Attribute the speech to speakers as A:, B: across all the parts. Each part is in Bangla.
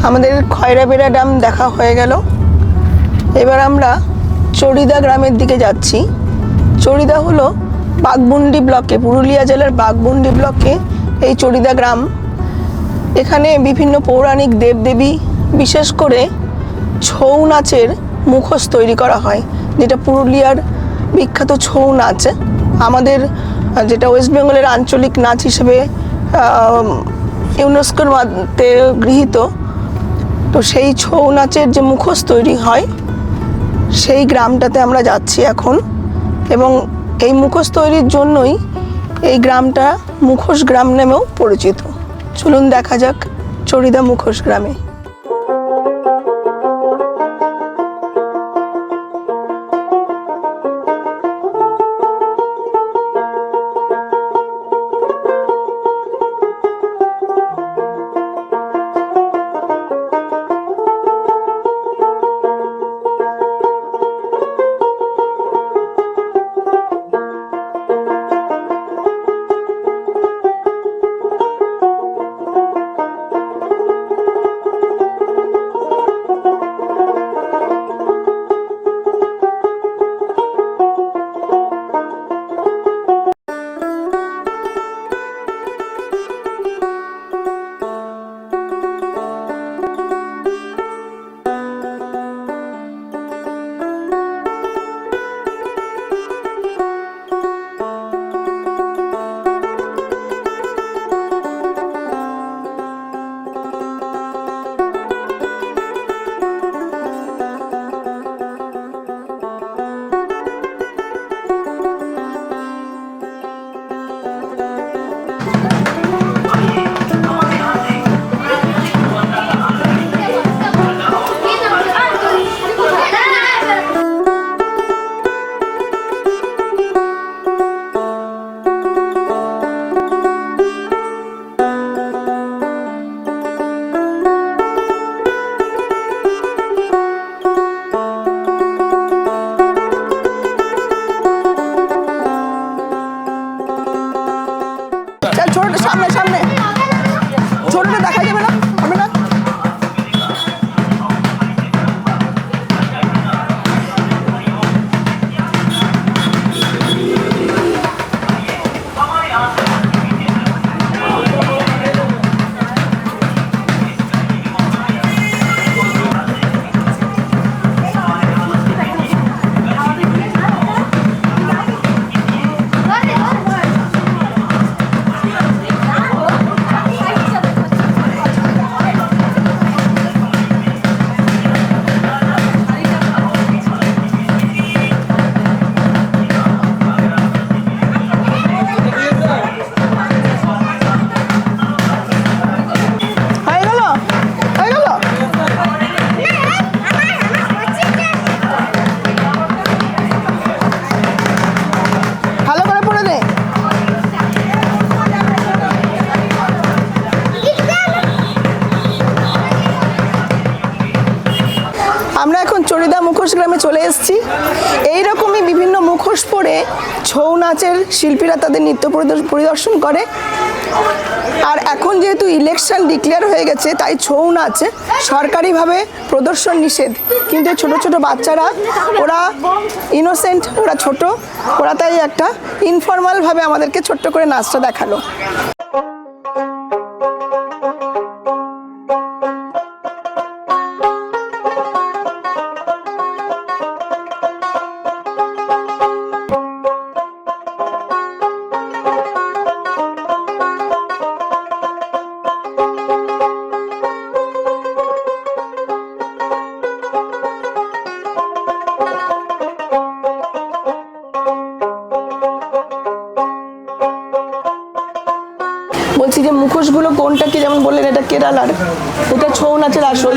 A: আমাদের খয়রাবেড়া ড্যাম দেখা হয়ে গেল। এবার আমরা চড়িদা গ্রামের দিকে যাচ্ছি। চড়িদা হলো বাঘমুন্ডি ব্লকে, পুরুলিয়া জেলার বাঘমুন্ডি ব্লকে এই চড়িদা গ্রাম। এখানে বিভিন্ন পৌরাণিক দেবদেবী, বিশেষ করে ছৌ নাচের মুখোশ তৈরি করা হয়, যেটা পুরুলিয়ার বিখ্যাত ছৌ নাচ। আমাদের যেটা ওয়েস্ট বেঙ্গলের আঞ্চলিক নাচ হিসেবে ইউনেস্কোর মধ্যে গৃহীত। তো সেই ছৌ নাচের যে মুখোশ তৈরি হয় সেই গ্রামটাতে আমরা যাচ্ছি এখন, এবং এই মুখোশ তৈরির জন্যই এই গ্রামটা মুখোশ গ্রাম নামেও পরিচিত। চলুন দেখা যাক চড়িদা মুখোশ গ্রামে। সামনে সামনে ছোটটা দেখা যাবে না, হবে না। আমরা এখন চড়িদা মুখোশ গ্রামে চলে এসেছি। এইরকমই বিভিন্ন মুখোশ পরে ছৌ নাচের শিল্পীরা তাদের নৃত্য পরিদর্শন করে। আর এখন যেহেতু ইলেকশন ডিক্লেয়ার হয়ে গেছে, তাই ছৌ নাচ সরকারিভাবে প্রদর্শন নিষেধ। কিন্তু ছোট ছোট বাচ্চারা, ওরা ইনোসেন্ট, ওরা ছোট, ওরা তাই একটা ইনফর্মালভাবে আমাদেরকে ছোট্ট করে নাচটা দেখালো। বলছি যে মুখোশগুলো কোনটা কি, যেমন বললেন এটা কেরালার, এটা ছৌ নাচের আসল।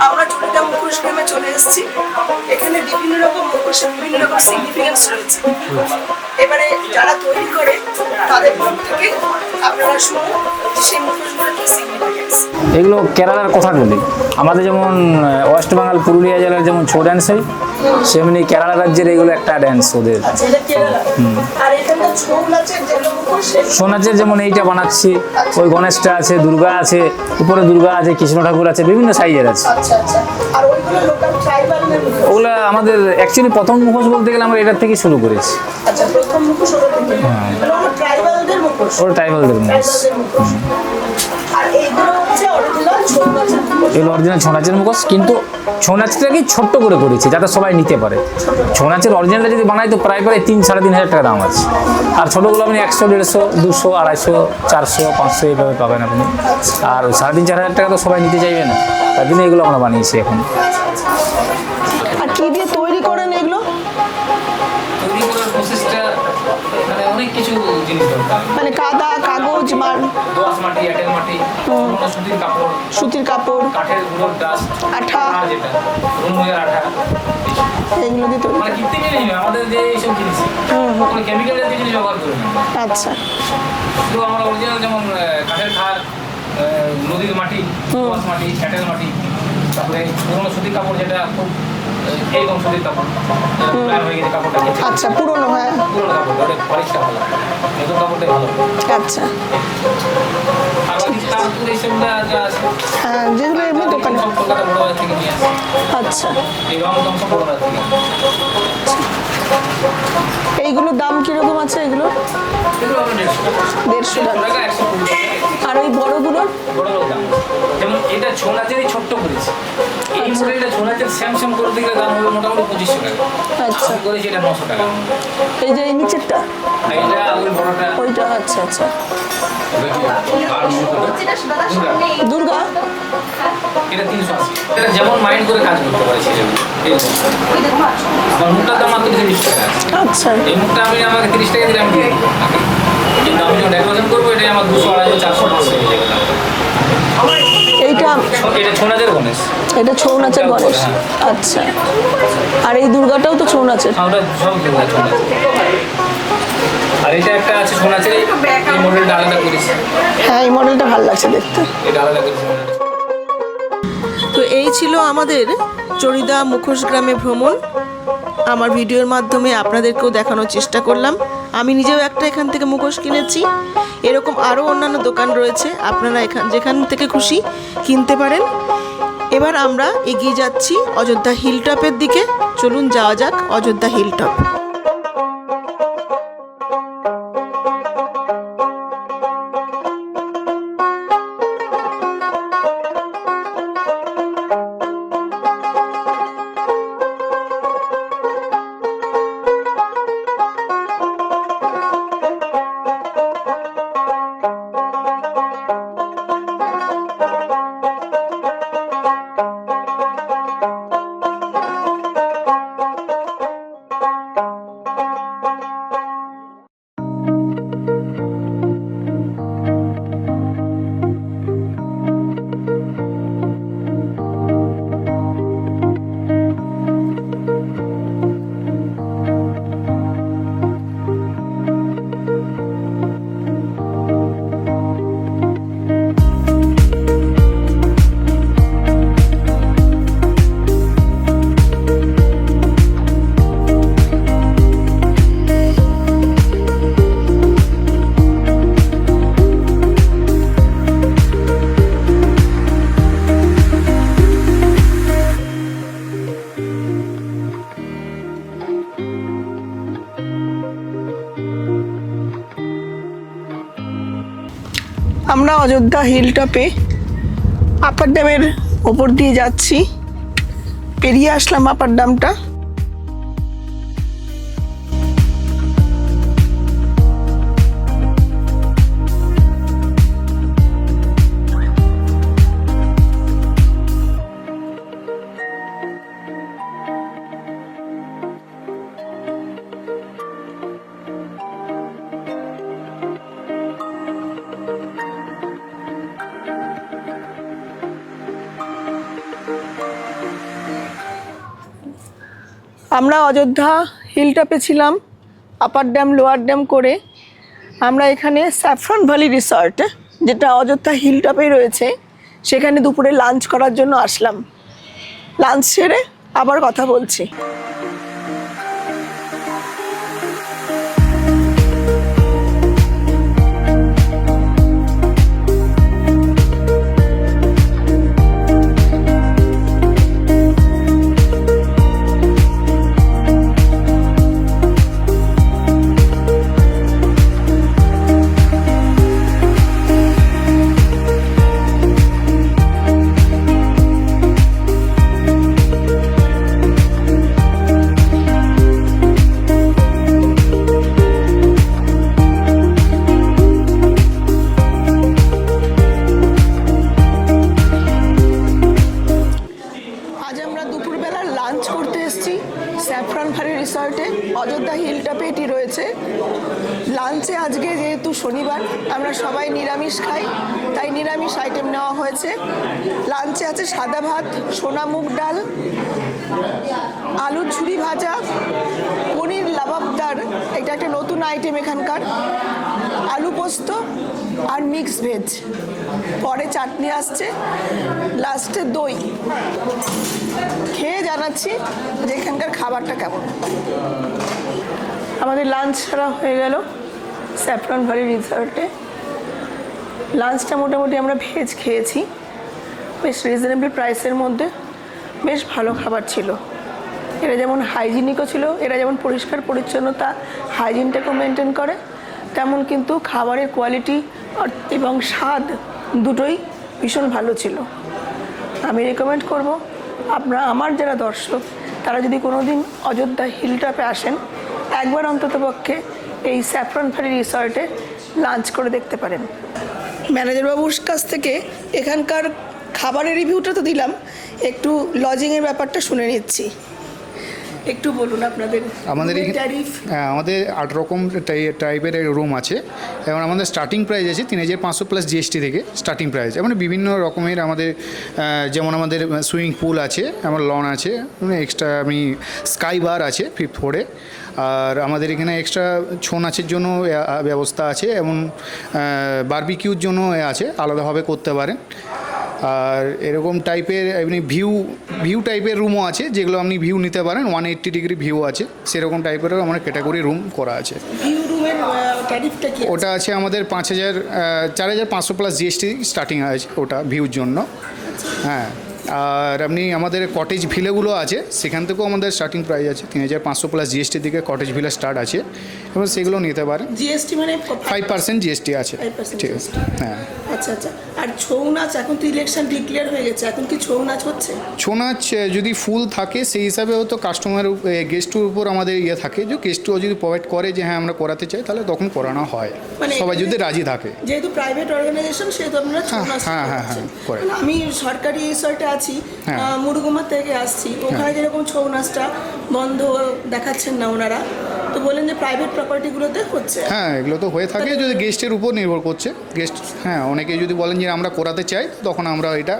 A: আমরা চড়িদা মুখোশ গ্রামে চলে এসেছি। এখানে বিভিন্ন রকম মুখোশের বিভিন্ন রকম সিগনিফিকেন্স রয়েছে। এবারে যারা তৈরি করে তাদের মুখ থেকে আপনারা শুনুন যে সেই মুখোশগুলো কি সিগনিফিকেন্স।
B: এগুলো কেরালার কথাগুলি। আমাদের যেমন ওয়েস্ট বেঙ্গল পুরুলিয়া জেলার যেমন ছৌ ড্যান্স হয়, সেমনি কেরালা রাজ্যের এগুলো একটা ড্যান্স ওদের।
A: আর এখানে ছৌ নাচের যে মুখোশ,
B: ছৌ নাচের যেমন এইটা বানাচ্ছি, ওই গণেশটা আছে, দুর্গা আছে, উপরে দুর্গা আছে, কৃষ্ণ ঠাকুর আছে, বিভিন্ন সাইজের আছে।
A: আচ্ছা আচ্ছা। আর ওইগুলো লোকাল ট্রাইবালের মুখোশ।
B: ওগুলো আমাদের অ্যাকচুয়ালি প্রথম মুখোশ বলতে গেলে আমরা এটার থেকে শুরু করেছি।
A: আচ্ছা, প্রথম মুখোশ ওটা থেকে। ওগুলো ট্রাইবালদের মুখোশ।
B: ওটা ট্রাইবালদের মুখোশ।
A: আর এইগুলো হচ্ছে অরিজিনাল ছৌ নাচের মুখোশ।
B: এগুলো অরিজিনাল ছৌ নাচের মুখোশ, কিন্তু ছৌ নাচটাকে ছোট্ট করে করেছি যাতে সবাই নিতে পারে। ছৌ নাচের অরিজিনালটা যদি বানাই তো প্রায় 3-3.5 টাকা দাম আছে। আর ছোটোগুলো আপনি 100, 150, 200, 250, 400, 500 এইভাবে পাবেন আপনি। আর 3,500-4,000 টাকা তো সবাই নিতে চাইবে না, তার জন্য এগুলো আমরা বানিয়েছি এখন।
A: আর কি দিয়ে তৈরি করেন এগুলো?
B: তৈরি করার প্রসেসটা মানে অনেক কিছু জিনিস দরকার,
A: মানে কাদা, কাগজ,
B: দোআঁশ মাটি, এঁটেল মাটি, পুরোনো সুতির কাপড়, কাঠের গুঁড়োর ডাস্ট,
A: আঠা,
B: যেটা রুমের আঠা,
A: এগুলো দিয়ে তৈরি।
B: মানে কৃত্রিম জিনিস নয়, আমাদের যে এইসব জিনিস কোনো কেমিক্যাল জাতীয় জিনিস ব্যবহার করি না।
A: আচ্ছা।
B: তো আমরা অরিজিনাল যেমন কাঠের খাট, নদীর মাটি, দোআঁশ মাটি, এঁটেল মাটি, তারপরে পুরোনো সুতির কাপড়, যেটা খুব এইরকম সুতির কাপড় হয়ে গেছে কাপড়টা।
A: আচ্ছা, পুরোনো। হ্যাঁ,
B: পুরোনো কাপড়, ওটা পলিশটা ভালো, নতুন কাপড়টাই ভালো।
A: আচ্ছা।
B: আর বাকি তারপর এইসবটা যা আছে,
A: হ্যাঁ, যেগুলো এমনি দোকানে।
B: সব কলকাতা বড় বাজার থেকে নিয়ে আসে।
A: আচ্ছা।
B: এই রং টং সব বড় বাজার থেকে।
A: এইগুলোর দাম কিরকম আছে? এগুলো
B: এগুলো আমরা
A: 150 টাকা।
B: 120 টাকা।
A: আর ওই বড়গুলোর?
B: বড় দাম, যেমন এটা ছৌ নাচেরই ছোট্ট করেছি। এই মডেলটা ছৌ নাচের স্যামসাং করতে গেলে দাম হবে মোটামুটি 2500 টাকা।
A: আচ্ছা।
B: আমি করেছি এটা 900 টাকা।
A: এই যে এই নিচেরটা,
B: এইটা ওই বড়টা
A: ওইটা। আচ্ছা আচ্ছা। দুর্গা,
B: এটা 380। এটা যেমন মাইন্ড করে কাজ করতে পারে সেরকম। আমার মুখটার দাম মাত্র 30 টাকা।
A: আচ্ছা।
B: এই মুখটা আমাকে 30 টাকা দিলে আমি দিয়ে দেবো। কিন্তু আমি যখন ডেকোরেশন করবো এটা আমার 200, 250, 400, 500 হয়ে যাবে।
A: এইটা
B: এটা ছৌ নাচের গণেশ।
A: এটা ছৌ নাচের গণেশ। আচ্ছা। আর এই দুর্গাটাও তো ছৌ নাচের?
B: ওটা সব দুর্গা ছৌ নাচ। আর এটা একটা আছে ছৌ নাচের, এই মডেলটা আলাদা করেছি।
A: হ্যাঁ, এই মডেলটা ভালো লাগছে দেখতে।
B: এটা আলাদা করেছি।
A: তো এই ছিল আমাদের চড়িদা মুখোশ গ্রামে ভ্রমণ। আমার ভিডিওর মাধ্যমে আপনাদেরকেও দেখানোর চেষ্টা করলাম। আমি নিজেও একটা এখান থেকে মুখোশ কিনেছি। এরকম আরও অন্যান্য দোকান রয়েছে, আপনারা যেখান থেকে খুশি কিনতে পারেন। এবার আমরা এগিয়ে যাচ্ছি অযোধ্যা হিলটপের দিকে। চলুন যাওয়া যাক অযোধ্যা হিলটপ। আমরা অযোধ্যা হিলটপে আপার ড্যামের ওপর দিয়ে যাচ্ছি। পেরিয়ে আসলাম আপার ড্যামটা। আমরা অযোধ্যা হিলটপে ছিলাম, আপার ড্যাম লোয়ার ড্যাম করে আমরা এখানে স্যাফরন ভ্যালি রিসর্ট, যেটা অযোধ্যা হিলটপেই রয়েছে, সেখানে দুপুরে লাঞ্চ করার জন্য আসলাম। লাঞ্চ সেরে আবার কথা বলছি। আজ আমরা দুপুরবেলা লাঞ্চ করতে এসেছি স্যাফরন ভ্যালি রিসর্টে, অযোধ্যা হিলটপে এটি রয়েছে। লাঞ্চে আজকে যেহেতু শনিবার আমরা সবাই নিরামিষ খাই, তাই নিরামিষ আইটেম নেওয়া হয়েছে। লাঞ্চে আছে সাদা ভাত, সোনা মুগ ডাল, আলুর ঝুরি ভাজা, পনির লাবাবদার, এটা একটা নতুন আইটেম এখানকার, আলু পোস্ত আর মিক্স ভেজ, পরে চাটনি আসছে, লাস্টে দই। খেয়ে জানাচ্ছি যে এখানকার খাবারটা কেমন। আমাদের লাঞ্চ ছাড়া হয়ে গেল স্যাফরন ভ্যালি রিসর্টে। লাঞ্চটা মোটামুটি আমরা ভেজ খেয়েছি, বেশ রিজনেবল প্রাইসের মধ্যে, বেশ ভালো খাবার ছিল। এরা যেমন হাইজিনিকও ছিল, এরা যেমন পরিষ্কার পরিচ্ছন্নতা হাইজিনটাকেও মেনটেন করে, তেমন কিন্তু খাবারের কোয়ালিটি এবং স্বাদ দুটোই ভীষণ ভালো ছিল। আমি রেকমেন্ড করব আমার যারা দর্শক তারা যদি কোনো দিন অযোধ্যা হিলটপে আসেন, একবার অন্ততপক্ষে এই স্যাফরন ভ্যালি রিসর্টে লাঞ্চ করে দেখতে পারেন। ম্যানেজারবাবুর কাছ থেকে এখানকার খাবারের রিভিউটা তো দিলাম, একটু লজিংয়ের ব্যাপারটা শুনে নিচ্ছি। একটু বলুন আপনাদের
C: আমাদের
A: ট্যারিফ।
C: হ্যাঁ, আমাদের 8 রকম টাইপের রুম আছে এবং আমাদের স্টার্টিং প্রাইস আছে 3500 প্লাস জিএসটি থেকে স্টার্টিং প্রাইস। মানে বিভিন্ন রকমের আমাদের যেমন আমাদের সুইমিং পুল আছে, আমার লন আছে, এক্সট্রা আমি স্কাই বার আছে 5th ফ্লোরে, আর আমাদের এখানে এক্সট্রা ছৌ নাচের জন্য ব্যবস্থা আছে এবং বারবিকিউর জন্য আছে, আলাদাভাবে করতে পারেন। আর এরকম টাইপের এমনি ভিউ টাইপের রুমও আছে, যেগুলো আপনি ভিউ নিতে পারেন, 180 ডিগ্রি ভিউ আছে, সেরকম টাইপেরও আমার ক্যাটাগরি রুম করা আছে। ওটা আছে আমাদের 4500 প্লাস জিএসটি স্টার্টিং আছে ওটা ভিউর জন্য। হ্যাঁ, আর আপনি আমাদের কটেজ ভিলেগুলো আছে, সেখান থেকেও আমাদের স্টার্টিং প্রাইস আছে 3500 প্লাস জিএসটির দিকে কটেজ ভিলা স্টার্ট আছে, এবং সেগুলো নিতে পারেন।
A: জিএসটি মানে
C: 5% জিএসটি আছে। ঠিক আছে, হ্যাঁ।
A: আচ্ছা আচ্ছা। আর ছৌ নাচ, এখন তো ইলেকশন ডিক্লেয়ার হয়ে গেছে, এখন কি ছৌ নাচ হচ্ছে?
C: ছৌ নাচ যদি ফুল থাকে সেই হিসাবে হয়তো কাস্টমার গেস্টের উপর আমাদের ইয়ে থাকে, যে গেস্টও যদি প্রোভাইড করে যে হ্যাঁ আমরা করাতে চাই, তাহলে তখন করানো হয়,
A: মানে
C: সবাই যদি রাজি থাকে।
A: যেহেতু প্রাইভেট অর্গানাইজেশন সেহেতু আপনারা ছৌ নাচ।
C: হ্যাঁ হ্যাঁ হ্যাঁ, করে।
A: আমি সরকারি রিসর্টে আছি, মুরগুমা থেকে আসছি, ওখানে যেরকম ছৌ নাচটা বন্ধ দেখাচ্ছেন না ওনারা, তো বলেন যে প্রাইভেট প্রপার্টিগুলোতে হচ্ছে।
C: হ্যাঁ, এগুলো তো হয়ে থাকে, যদি গেস্টের উপর নির্ভর করছে। গেস্ট হ্যাঁ, অনেকে যদি বলেন যে আমরা করাতে চাই, তখন আমরা এটা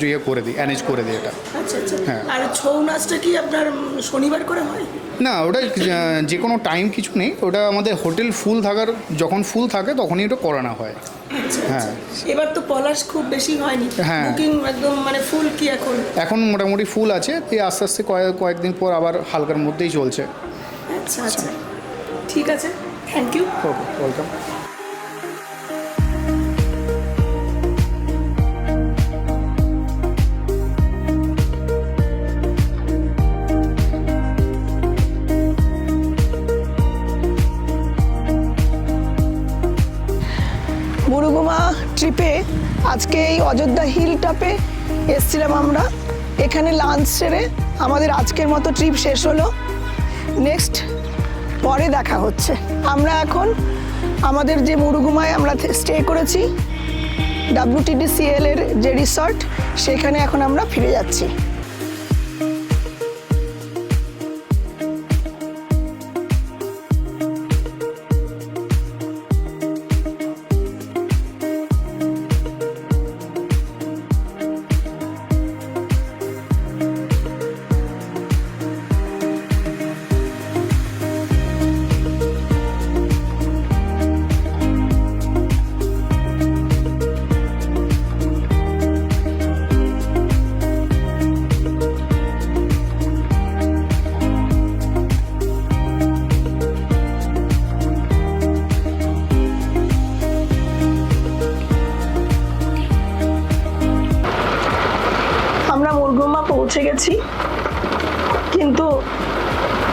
C: ইয়ে করে দিই, অ্যারেঞ্জ করে দিই এটা।
A: আচ্ছা আচ্ছা।
C: হ্যাঁ।
A: আর ছৌ নাচটা কি আপনার শনিবার করে হয়?
C: না, ওটা যে কোনো টাইম কিছু নেই, ওটা আমাদের হোটেল ফুল থাকার, যখন ফুল থাকে তখনই ওটা করানো হয়। হ্যাঁ,
A: এবার তো পলাশ খুব বেশি হয়নি,
C: হ্যাঁ,
A: বুকিং একদম মানে ফুল কি এখন
C: মোটামুটি ফুল আছে, এই আস্তে আস্তে কয়েকদিন পর আবার হালকার মধ্যেই চলছে।
A: আচ্ছা আচ্ছা, ঠিক আছে, থ্যাংক ইউ।
C: Okay, welcome.
A: মুরুগুমা ট্রিপে আজকে এই অযোধ্যা হিলটপে এসছিলাম আমরা। এখানে লাঞ্চ সেরে আমাদের আজকের মতো ট্রিপ শেষ হলো। নেক্সট পরে দেখা হচ্ছে। আমরা এখন আমাদের যে মুরুগুমায় আমরা স্টে করেছি, WTDCL এর যে রিসর্ট, সেখানে এখন আমরা ফিরে যাচ্ছি। এসেছি, কিন্তু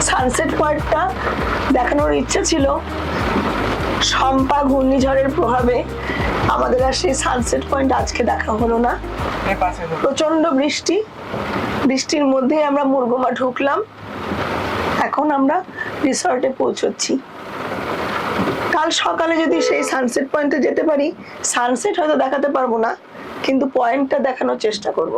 A: সানসেট পয়েন্টটা দেখানোর ইচ্ছা ছিল। শম্পা ঘূর্ণিঝড়ের প্রভাবে আমাদের আর সেই সানসেট পয়েন্ট আজকে দেখা হলো না। প্রচন্ড বৃষ্টির মধ্যে আমরা মুরগুমা ঢুকলাম। এখন আমরা রিসর্টে পৌঁছচ্ছি। কাল সকালে যদি সেই সানসেট পয়েন্টে যেতে পারি, সানসেট হয়তো দেখাতে পারবো না, কিন্তু পয়েন্টটা দেখানোর চেষ্টা করব।